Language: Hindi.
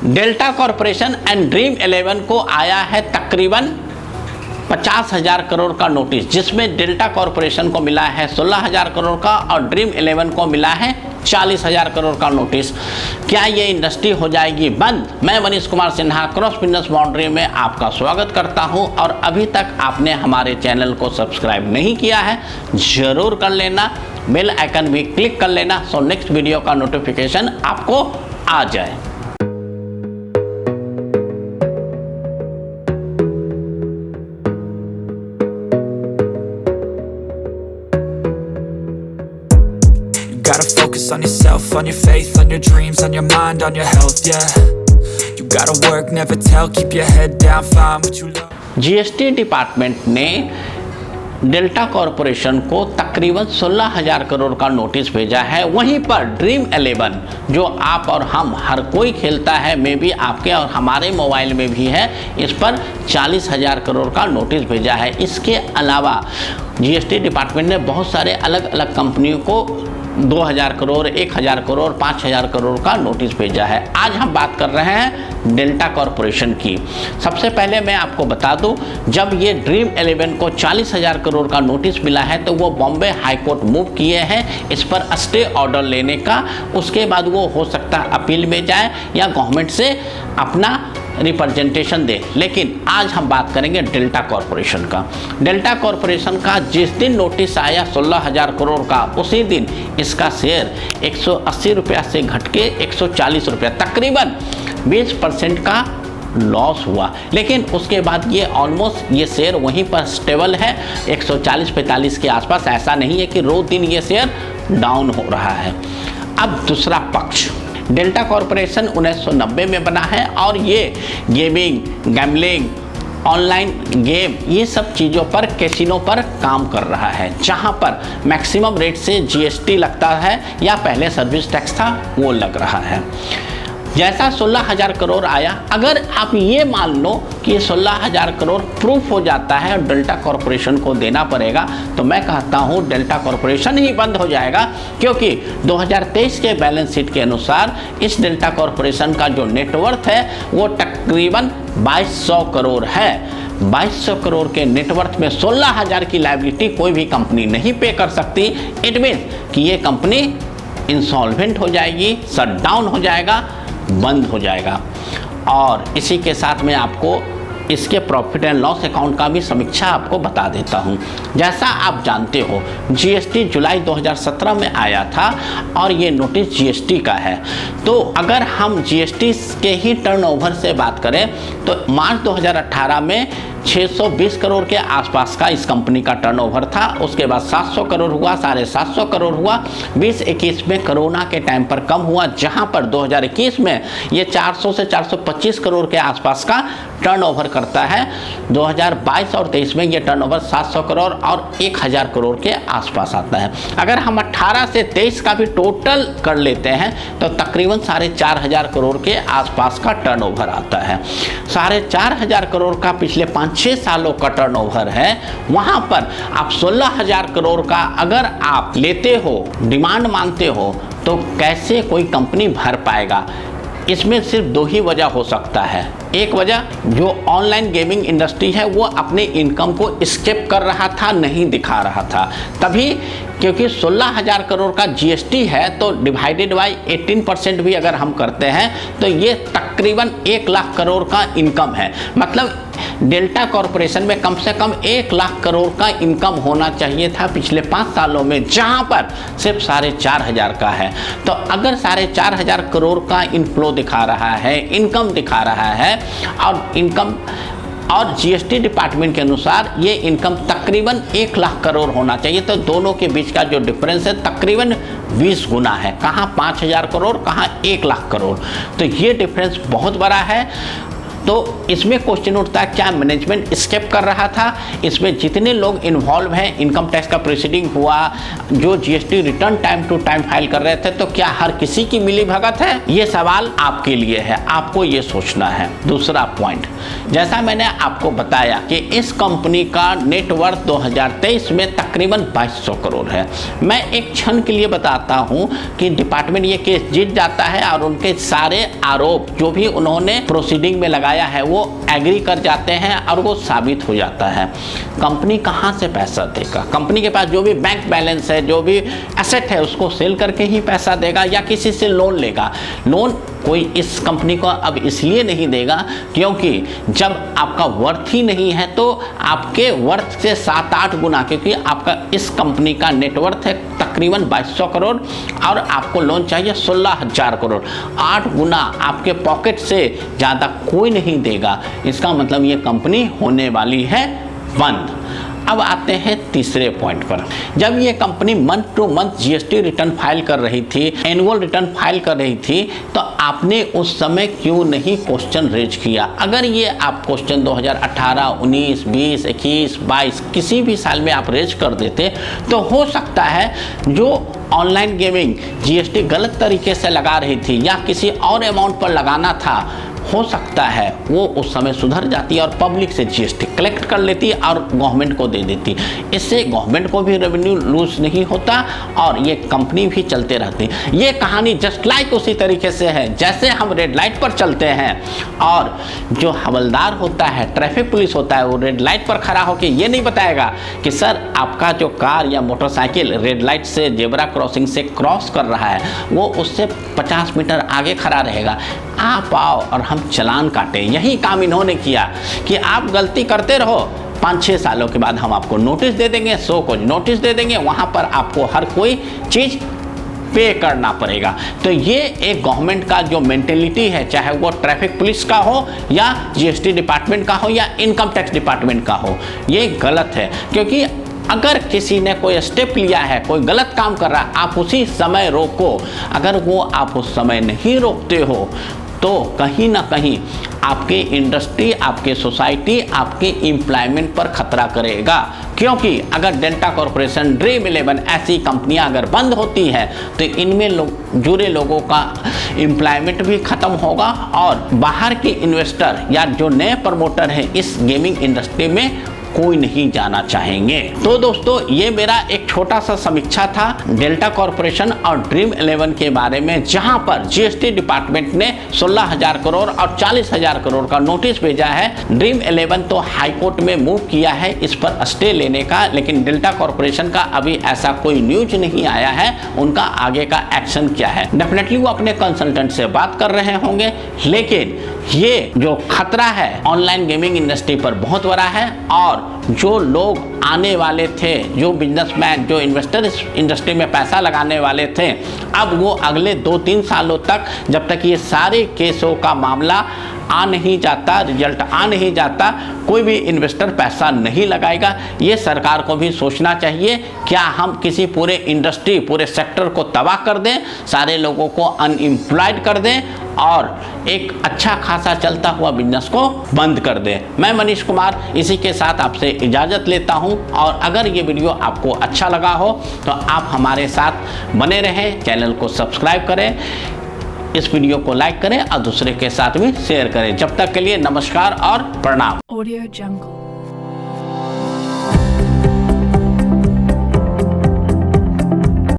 डेल्टा कॉरपोरेशन एंड ड्रीम 11 को आया है तकरीबन 50,000 करोड़ का नोटिस, जिसमें डेल्टा कॉरपोरेशन को मिला है 16,000 करोड़ का और ड्रीम 11 को मिला है 40,000 करोड़ का नोटिस। क्या ये इंडस्ट्री हो जाएगी बंद? मैं Manish Kumar Sinha cross business boundary में आपका स्वागत करता हूं और अभी तक आपने हमारे चैनल को सब्सक्राइब नहीं किया है जरूर कर लेना, बेल आइकन भी क्लिक कर लेना सो नेक्स्ट वीडियो का नोटिफिकेशन आपको आ जाए। Gotta focus on yourself, on your faith, on your dreams, on your mind, on your health, yeah. You gotta work, never tell, keep your head down, find what you love. GST department ने डेल्टा कॉरपोरेशन को तकरीबन 16,000 करोड़ का नोटिस भेजा है। वहीं पर ड्रीम 11 जो आप और हम हर कोई खेलता है, में भी आपके और हमारे मोबाइल में भी है, इस पर 40,000 करोड़ का नोटिस भेजा है। इसके अलावा जीएसटी डिपार्टमेंट ने बहुत सारे अलग अलग कंपनियों को 2,000 करोड़, 1,000 करोड़, 5,000 करोड़ का नोटिस भेजा है। आज हम बात कर रहे हैं डेल्टा कॉरपोरेशन की। सबसे पहले मैं आपको बता दूं, जब ये ड्रीम 11 को 40,000 करोड़ का नोटिस मिला है तो वो बॉम्बे हाई कोर्ट मूव किए हैं इस पर स्टे ऑर्डर लेने का। उसके बाद वो हो सकता है अपील में जाए या गवर्नमेंट से अपना रिप्रेजेंटेशन दे। लेकिन आज हम बात करेंगे डेल्टा कॉरपोरेशन का। डेल्टा कॉरपोरेशन का जिस दिन नोटिस आया 16,000 करोड़ का, उसी दिन इसका शेयर 180 रुपया से घट के 140 रुपया, तकरीबन 20% का लॉस हुआ। लेकिन उसके बाद ये ऑलमोस्ट ये शेयर वहीं पर स्टेबल है 140-45 के आसपास। ऐसा नहीं है कि रोज दिन ये शेयर डाउन हो रहा है। अब दूसरा पक्ष, डेल्टा कॉरपोरेशन 1990 में बना है और ये गेमिंग, गैम्बलिंग, ऑनलाइन गेम, ये सब चीज़ों पर, कैसीनो पर काम कर रहा है, जहां पर मैक्सिमम रेट से जीएसटी लगता है या पहले सर्विस टैक्स था वो लग रहा है। जैसा 16,000 करोड़ आया, अगर आप ये मान लो कि 16,000 करोड़ प्रूफ हो जाता है और डेल्टा कॉरपोरेशन को देना पड़ेगा, तो मैं कहता हूँ डेल्टा कॉरपोरेशन ही बंद हो जाएगा, क्योंकि 2023 के बैलेंस शीट के अनुसार इस डेल्टा कॉरपोरेशन का जो नेटवर्थ है वो तकरीबन 2200 करोड़ है। 2200 करोड़ के नेटवर्थ में 16,000 की लायबिलिटी कोई भी कंपनी नहीं पे कर सकती। इट मीन्स कि ये कंपनी इंसॉल्वेंट हो जाएगी, शट डाउन हो जाएगा, बंद हो जाएगा। और इसी के साथ में आपको इसके प्रॉफिट एंड लॉस अकाउंट का भी समीक्षा आपको बता देता हूं। जैसा आप जानते हो, जीएसटी जुलाई 2017 में आया था और ये नोटिस जीएसटी का है। तो अगर हम जीएसटी के ही टर्नओवर से बात करें तो मार्च 2018 में 620 करोड़ के आसपास का इस कंपनी का टर्नओवर था। उसके बाद 700 करोड़ हुआ, 750 करोड़ हुआ। 2021 में कोरोना के टाइम पर कम हुआ, जहां पर 2021 में ये 400 से 425 करोड़ के आसपास का टर्नओवर करता है। 2022 और 23 में ये टर्नओवर 700 करोड़ और 1,000 करोड़ के आसपास आता है। अगर हम 18 से 23 का भी टोटल कर लेते हैं तो तकरीबन 4,500 करोड़ के आसपास का टर्नओवर आता है। 4,500 करोड़ का पिछले 5-6 सालों का टर्नओवर है। वहां पर आप 16,000 करोड़ का अगर आप लेते हो, डिमांड मानते हो, तो कैसे कोई कंपनी भर पाएगा? इसमें सिर्फ दो ही वजह हो सकता है। एक वजह, जो ऑनलाइन गेमिंग इंडस्ट्री है वो अपने इनकम को स्केप कर रहा था, नहीं दिखा रहा था। तभी क्योंकि 16,000 करोड़ का जीएसटी है तो डिवाइडेड बाय 18% भी अगर हम करते हैं तो ये तकरीबन 1 लाख करोड़ का इनकम है। मतलब डेल्टा कॉरपोरेशन में कम से कम 1 लाख करोड़ का इनकम होना चाहिए था पिछले 5 सालों में, जहां पर सिर्फ 4,500 का है। तो अगर 4,500 करोड़ का इनफ्लो दिखा रहा है, इनकम दिखा रहा है, और इनकम और जीएसटी डिपार्टमेंट के अनुसार ये इनकम तकरीबन 1 लाख करोड़ होना चाहिए, तो दोनों के बीच का जो डिफरेंस है तकरीबन 20 गुना है। कहाँ 5,000 करोड़, कहाँ 1 लाख करोड़। तो ये डिफरेंस बहुत बड़ा है। तो इसमें क्वेश्चन उठता है क्या मैनेजमेंट स्केप कर रहा था? इसमें जितने लोग इन्वॉल्व हैं, इनकम टैक्स का प्रोसीडिंग हुआ, जो GST return time to time file कर रहे थे, तो क्या हर किसी की मिली भगत है? ये सवाल आपके लिए है, आपको ये सोचना है। दूसरा पॉइंट, जैसा मैंने आपको बताया कि इस कंपनी का नेटवर्थ 2023 में तकरीबन 2200 करोड़ है। मैं एक क्षण के लिए बताता हूं कि डिपार्टमेंट ये केस जीत जाता है और उनके सारे आरोप जो भी उन्होंने प्रोसीडिंग में लगाया है वो एग्री कर जाते हैं और वो साबित हो जाता है। कंपनी कहां से पैसा देगा? कंपनी के पास जो भी बैंक बैलेंस है, जो भी एसेट है, उसको सेल करके ही पैसा देगा या किसी से लोन लेगा। लोन कोई इस कंपनी को अब इसलिए नहीं देगा क्योंकि जब आपका वर्थ ही नहीं है तो आपके वर्थ से 7-8 गुना, क्योंकि आपका इस कंपनी का नेटवर्थ है तकरीबन 2200 करोड़ और आपको लोन चाहिए 16,000 करोड़, 8 गुना आपके पॉकेट से ज़्यादा कोई नहीं देगा। इसका मतलब ये कंपनी होने वाली है बंद। अब आते हैं तीसरे पॉइंट पर। जब ये company month two month GST return file कर रही थी, एनुअल रिटर्न फाइल कर रही थी, तो आपने उस समय क्यों नहीं क्वेश्चन रेज किया? अगर ये आप क्वेश्चन 2018, 19, 20, 21, 22 किसी भी साल में आप रेज कर देते तो हो सकता है जो ऑनलाइन गेमिंग जीएसटी गलत तरीके से लगा रही थी या किसी और अमाउंट पर लगाना था, हो सकता है वो उस समय सुधर जाती और पब्लिक से जीएसटी कलेक्ट कर लेती और गवर्नमेंट को दे देती। इससे गवर्नमेंट को भी रेवेन्यू लूज नहीं होता और ये कंपनी भी चलते रहती। ये कहानी जस्ट लाइक उसी तरीके से है जैसे हम रेड लाइट पर चलते हैं और जो हवलदार होता है, ट्रैफिक पुलिस होता है, वो रेड लाइट पर खड़ा होकर ये नहीं बताएगा कि सर आपका जो कार या मोटरसाइकिल रेड लाइट से जेब्रा क्रॉसिंग से क्रॉस कर रहा है, वो उससे 50 मीटर आगे खड़ा रहेगा। आप आओ और हम चलान काटें। यही काम इन्होंने किया कि आप गलती करते रहो, 5-6 सालों के बाद हम आपको नोटिस दे देंगे, 100 को नोटिस दे देंगे, वहाँ पर आपको हर कोई चीज़ पे करना पड़ेगा। तो ये एक गवर्नमेंट का जो मेंटेलिटी है, चाहे वो ट्रैफिक पुलिस का हो या जीएसटी डिपार्टमेंट का हो या इनकम टैक्स डिपार्टमेंट का हो, ये गलत है। क्योंकि अगर किसी ने कोई स्टेप लिया है, कोई गलत काम कर रहा है, आप उसी समय रोको। अगर वो आप उस समय नहीं रोकते हो तो कहीं ना कहीं आपकी इंडस्ट्री, आपके सोसाइटी, आपके एम्प्लॉयमेंट पर खतरा करेगा। क्योंकि अगर डेल्टा कॉरपोरेशन, ड्रीम 11 ऐसी कंपनियां अगर बंद होती हैं तो इनमें जुड़े लोगों का एम्प्लॉयमेंट भी ख़त्म होगा और बाहर के इन्वेस्टर या जो नए प्रमोटर हैं इस गेमिंग इंडस्ट्री में कोई नहीं जाना चाहेंगे। तो दोस्तों ये मेरा एक छोटा सा समीक्षा था डेल्टा कॉरपोरेशन और ड्रीम 11 के बारे में, जहां पर जीएसटी डिपार्टमेंट ने 16,000 करोड़ और 40,000 करोड़ का नोटिस भेजा है। ड्रीम 11 तो हाई कोर्ट में मूव किया है इस पर स्टे लेने का, लेकिन डेल्टा कॉरपोरेशन का अभी ऐसा कोई न्यूज नहीं आया है उनका आगे का एक्शन क्या है। डेफिनेटली वो अपने कंसल्टेंट से बात कर रहे होंगे, लेकिन ये जो खतरा है ऑनलाइन गेमिंग इंडस्ट्री पर बहुत बड़ा है और जो लोग आने वाले थे, जो बिजनेसमैन, जो इन्वेस्टर इस इंडस्ट्री में पैसा लगाने वाले थे, अब वो अगले 2-3 सालों तक, जब तक ये सारे केसों का मामला आ नहीं जाता, रिजल्ट आ नहीं जाता, कोई भी इन्वेस्टर पैसा नहीं लगाएगा। ये सरकार को भी सोचना चाहिए, क्या हम किसी पूरे इंडस्ट्री, पूरे सेक्टर को तबाह कर दें, सारे लोगों को अनएम्प्लॉयड कर दें और एक अच्छा खासा चलता हुआ बिजनेस को बंद कर दें। मैं मनीष कुमार इसी के साथ आपसे इजाज़त लेता हूं और अगर ये वीडियो आपको अच्छा लगा हो तो आप हमारे साथ बने रहें, चैनल को सब्सक्राइब करें, इस वीडियो को लाइक करें और दूसरे के साथ भी शेयर करें। जब तक के लिए नमस्कार और प्रणाम। Audio Jungle।